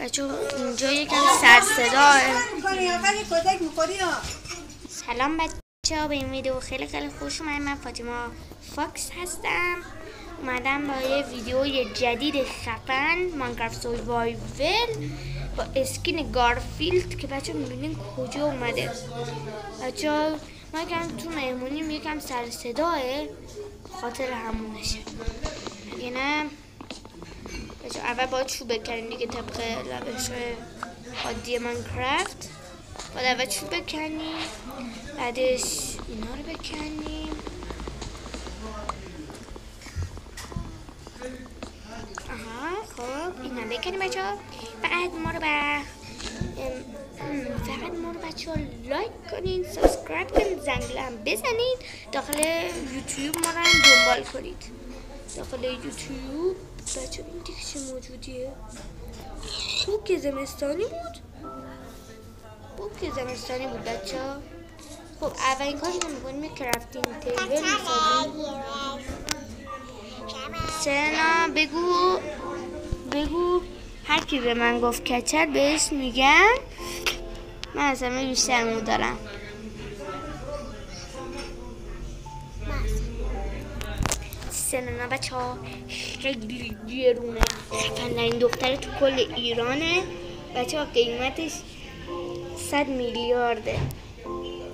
بچه اینجا یکم سر صدا. سلام بچه ها، به این ویدیو خیلی خوش اومدید. من فاطمه فاکس هستم. اومدم با یه ویدیو جدید خفن ماینکرافت سروایول با اسکین گارفیلد که بچه میبینین کجا اومده. بچه ها ما یکم تو مهمونیم، یکم سر صداه، خاطر همونشه. اگه نه بچه اول باید چوب بکنیم دیگه، طبق روش عادی ماینکرافت. باید اول چوب بکنیم، بعدش اینا رو بکنیم. آها خب اینا بکنیم بچه ها. فقط ما رو بچه ها لایک کنین، سابسکرایب کنین، زنگله هم بزنین، داخل یوتیوب ما رو هم دنبال کنید. داخل یوتیوب بچه این دیگه چه موجودیه؟ بوک زمستانی بود بچه ها. خب اولین کاری که میکنیم یه کرافتینگ تیبل میسازیم. سنا بگو هر کی به من گفت کچل بهش میگم من از همه بیشتر مو دارم. سنا بچه ها خیلی گرونه، خفن‌ترین دختر تو کل ایرانه بچه ها. قیمتش 100 میلیارده.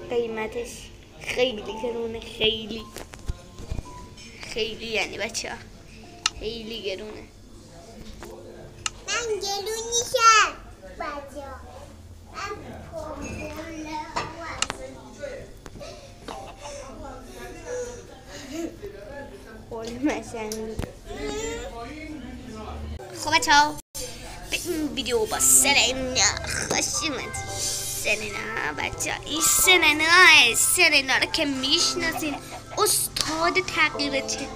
قیمتش خیلی گرونه، خیلی یعنی بچه ها خیلی گرونه. من گلو نیشم بچه ها. خب بچه ها به این ویدیو با سرنا خوش اومدید. سرنا بچه ها این سرنا رو که میشناسین، استاد تغییر چه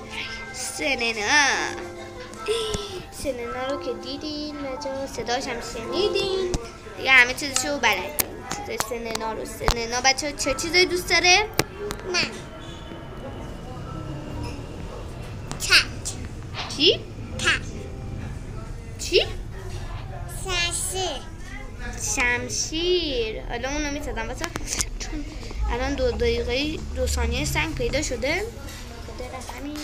سرنا رو که دیدین بچه ها، صداش هم شنیدین دیگه، همه چیزشو بلدین. چیز سرنا بچه ها چه چیزایی دوست داره؟ من چی؟ چی؟ شمشیر. حالا اونو میتادم واسه چون الان 2 دقیقه 2 ثانیه سنگ پیدا شده. خاطر همین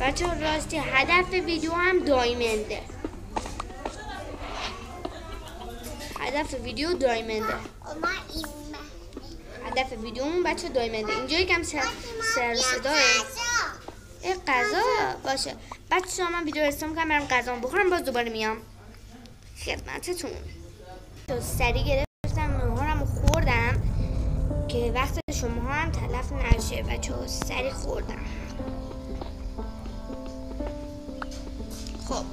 بچه راستی هدف ویدیو هم دایمنده. هدف ویدیومون بچه دایمنده. اینجا یکم سر صداه غذا باشه بچه ها. من ویدیو رسیم کنم برم غذا بخورم، باز دوباره میام خدمتتون. سری گرفتم نهارم خوردم که وقت شما هم تلف نشه بچه ها. سری خوردم. خب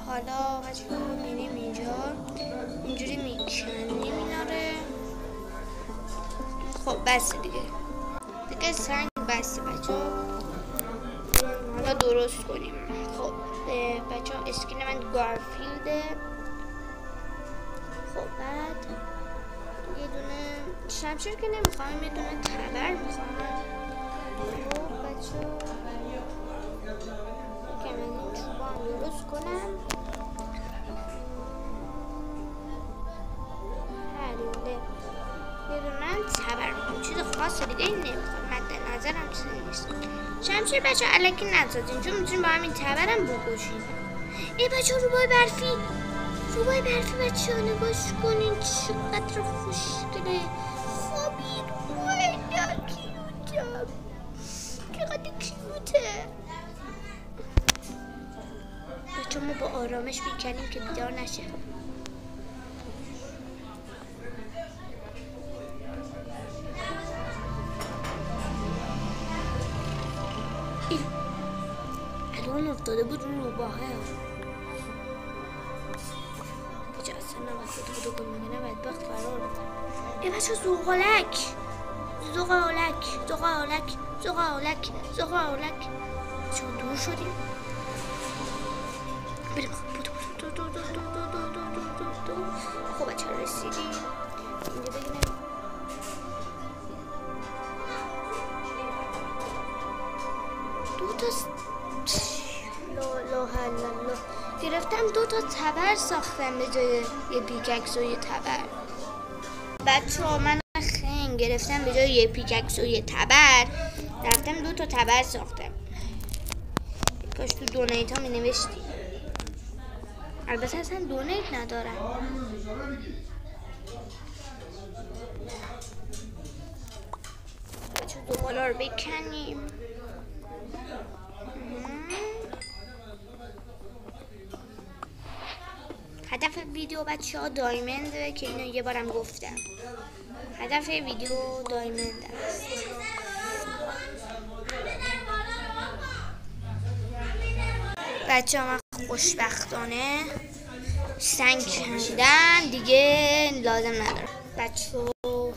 حالا بچه ها میریم اینجا اینجوری میکنیم اینا رو. خب بسه دیگه سنگ بسه بچه ها. حالا درست کنیم. خب بچه ها اسکین من گارفیلده. خب بعد یه دونه شمشیر که نمیخوایم، یه دونه تبر میخوایم. خب بچه ها که من این چوبا هم درست کنم. یه دونه تبر میخوایم، چیز خاص دیگه این نمیخوایم، مد نظرم چیزی نیست. شمشیر بچه ها الکی نسازین چون میتونیم با همین تبرم بکشیم. ای بچه ها روبای برفی بچه ها نگاش کنین چقدر خوشگله. خوابی روبای کیوتم، چقدر کیوته بچه. ما با آرامش میکنیم که بیدار نشه. الان افتاده بود رو روباه. اجازه اصلا نباید بودو کنیم مگه نباید بخت فرار بکنیم. ای بچه زغالک چون دور شدیم بریم. خب بچه رسیدیم اینجا بگیرم. گرفتم 2 تا تبر ساختم به جای یه پیککس و یه تبر. بچه ها من خنگ گرفتم به جای یه پیککس و یه تبر رفتم 2 تا تبر ساختم. کاش تو دونیت ها می نوشتی. البته اصلا دونیت ندارم. بچه زغالا رو بکنیم. هدف ویدیو بچه ها دایمنده که اینو یه بارم گفتم. هدف ویدیو دایمند است. بچه ها من خوشبختانه سنگ کندن دیگه لازم نداره. بچه ها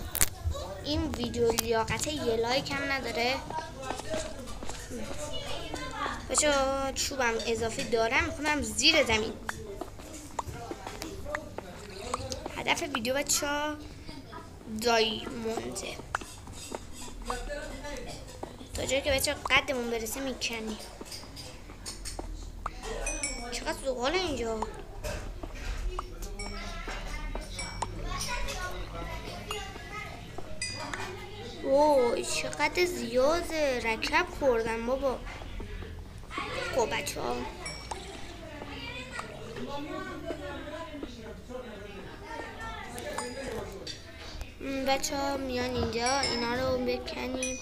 این ویدیو لیاقت یه لایک هم نداره. بچه ها چوبم اضافی دارم میخونم زیر زمین. هدف ویدیو بچه ها دایمونده تا جایی که بچه ها قدمون برسه میکنیم. چقدر زغال اینجا. اوه چقدر زیاده. رکب خوردم بابا. خب بچه ها میان اینجا اینا رو بکنیم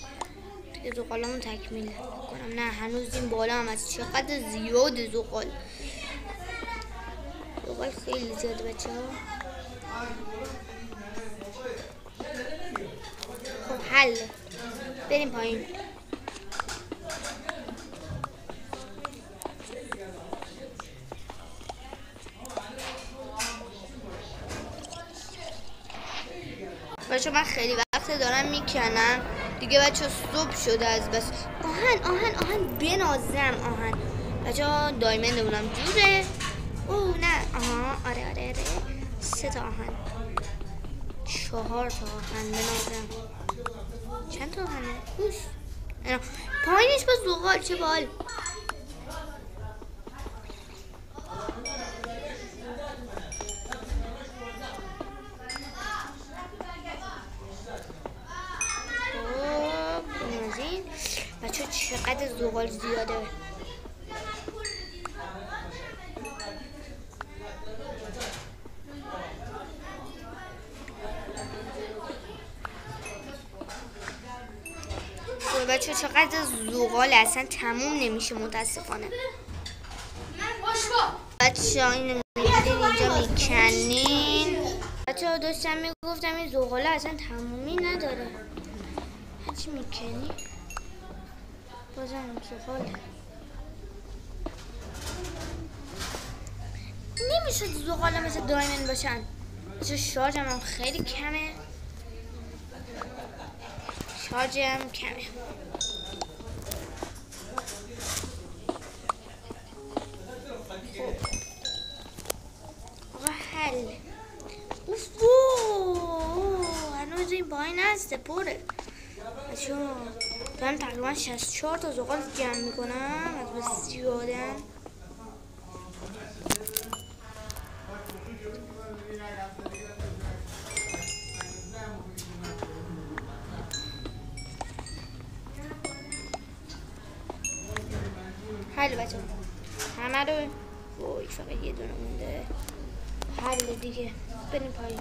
که زغالمون تکمیل کنم. نه هنوز این بالا هم از چقدر زیاده زغال خیلی زیاده بچه ها. خب حل بریم پایین. بچه من خیلی وقت دارم میکنم دیگه. بچه صبح شده از بس. آهن بنازم. آهن بچه ها دایمندمونم جوره. اوه نه آره 3 تا آهن 4 تا آهن بنازم. چند تا آهنه؟ خوش پایینش با زغال چه بال. بچه چقدر زغال زیاده. بچه چقدر زغال اصلا تموم نمیشه متاسفانه. بچه اینو میگیرین اینجا میکنین. بچه ها داشتم میگفتم این زغال اصلا تمومی نداره. هرچی میکنی بازم زغاله. نمیشه زغال مثل دایمند باشن. بچه شارژم هم خیلی کمه. آقا حل. هنوز این پایین هسته پره. بچه دارم تقریبا 64 تا زغال جمع میکنم. از بس زیادن. حل بچه همه رو. وای فقط یه دونه مونده. حل دیگه بریم پایین.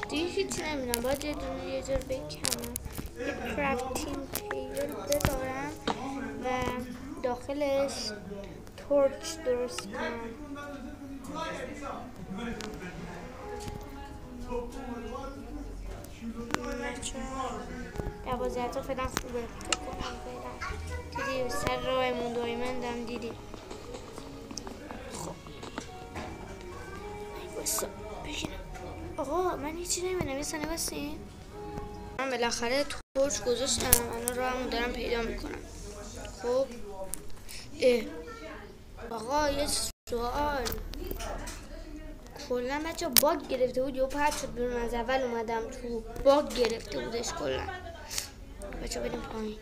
دیگه هیچی نمیدونم. باید یه دونه یه جور بکنم. یه کرافتینگ تیبل بذارم و داخلش تورچ درست کنم. 12 تا فعلا خوبه فکر کنم فعلا. دیدی سر راهمون دایمندم دیدی. خب بسا بگیرم. آقا من هیچی نمیبینم، یه ثانیه بسیم. من بالاخره تورچ گذاشتم، الان راهمون دارم پیدا میکنم. خب آقا یه سوال، کلا بچه باگ گرفته بود یا پرد شد بیرون، از اول اومدم تو باگ گرفته بودش کلا. بچه بریم پایین.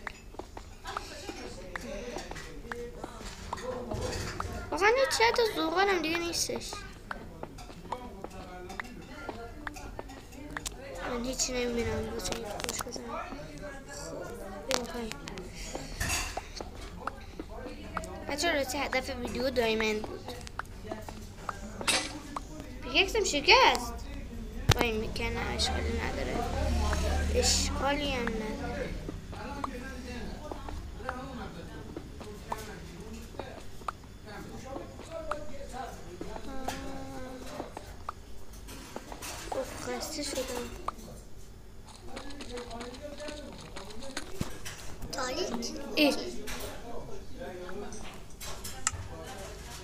واقعا هیچ حتی زوغانم دیگه نیستش. من هیچی نمیبینم بچه یه خوش بزنم. خب بریم پایین. بچه راستی هدف ویدیو دایمند بود. پیککسم شکست. با این میکنه اشکالی نداره، اشکالی هم نداره. خسته شدم.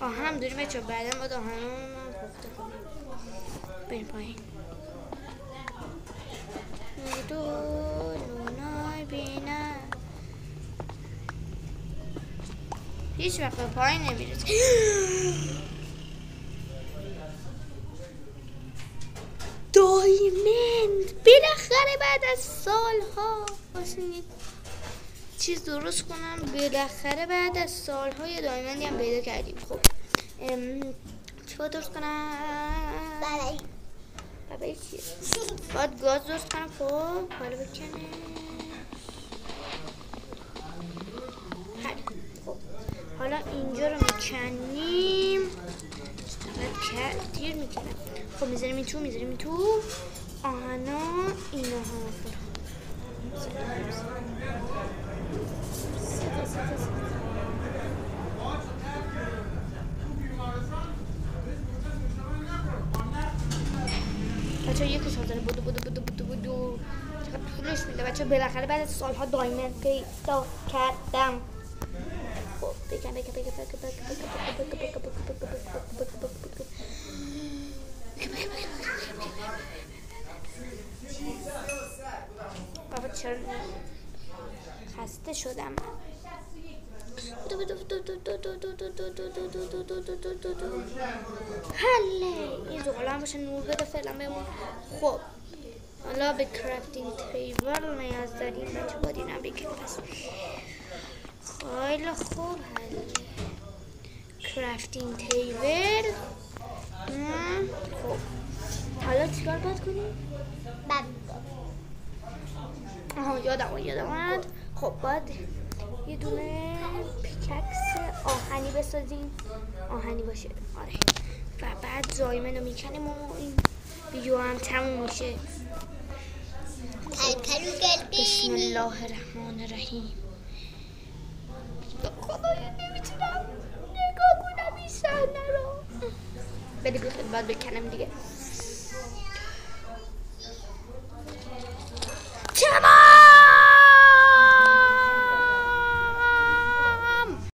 آهنم داریم بچه بعدم باید آهنم پخته کنیم. بریم پایین. لونای بینه هیچ وقت به پایین نمیرسه. دایمند بالاخره بعد از سالها واسه یک چیز درست کنم، بالاخره بعد از سالها یه دایمندی هم پیدا کردیم. خب چیکار درست کنم؟ برای چیه؟ باید گاز درست کنم. خب حالا بکنه. خب حالا اینجا رو میکنیم. دیر میکنم. خب میذاریم این تو آهنا اینها. بچه یه کش حاضره. بودو چقدر طولش میده بچه. بالاخره بعد از سالها دایمند پیدا کردم. خب بگم بابا چرا خسته شدم. حله این زغاله هم باشه نور بده فعلا بمون. خب حالا به کرافتینگ تیبل نیاز داریم بچه. باید این هم بکنیم پس. خیلی خوب حله کرافتینگ تیبل. خب حالا چیکار باید کنیم؟ یادم اومد. خب باید یه دونه پیککس آهنی بسازیم. آهنی باشه آره. و بعد زایمن رو میکنیم و این ویدیو هم تموم میشه. بسم الله الرحمن الرحیم. خدایا نمیتونم نگاه کنم این صحنه رو. بده باید بکنم دیگه.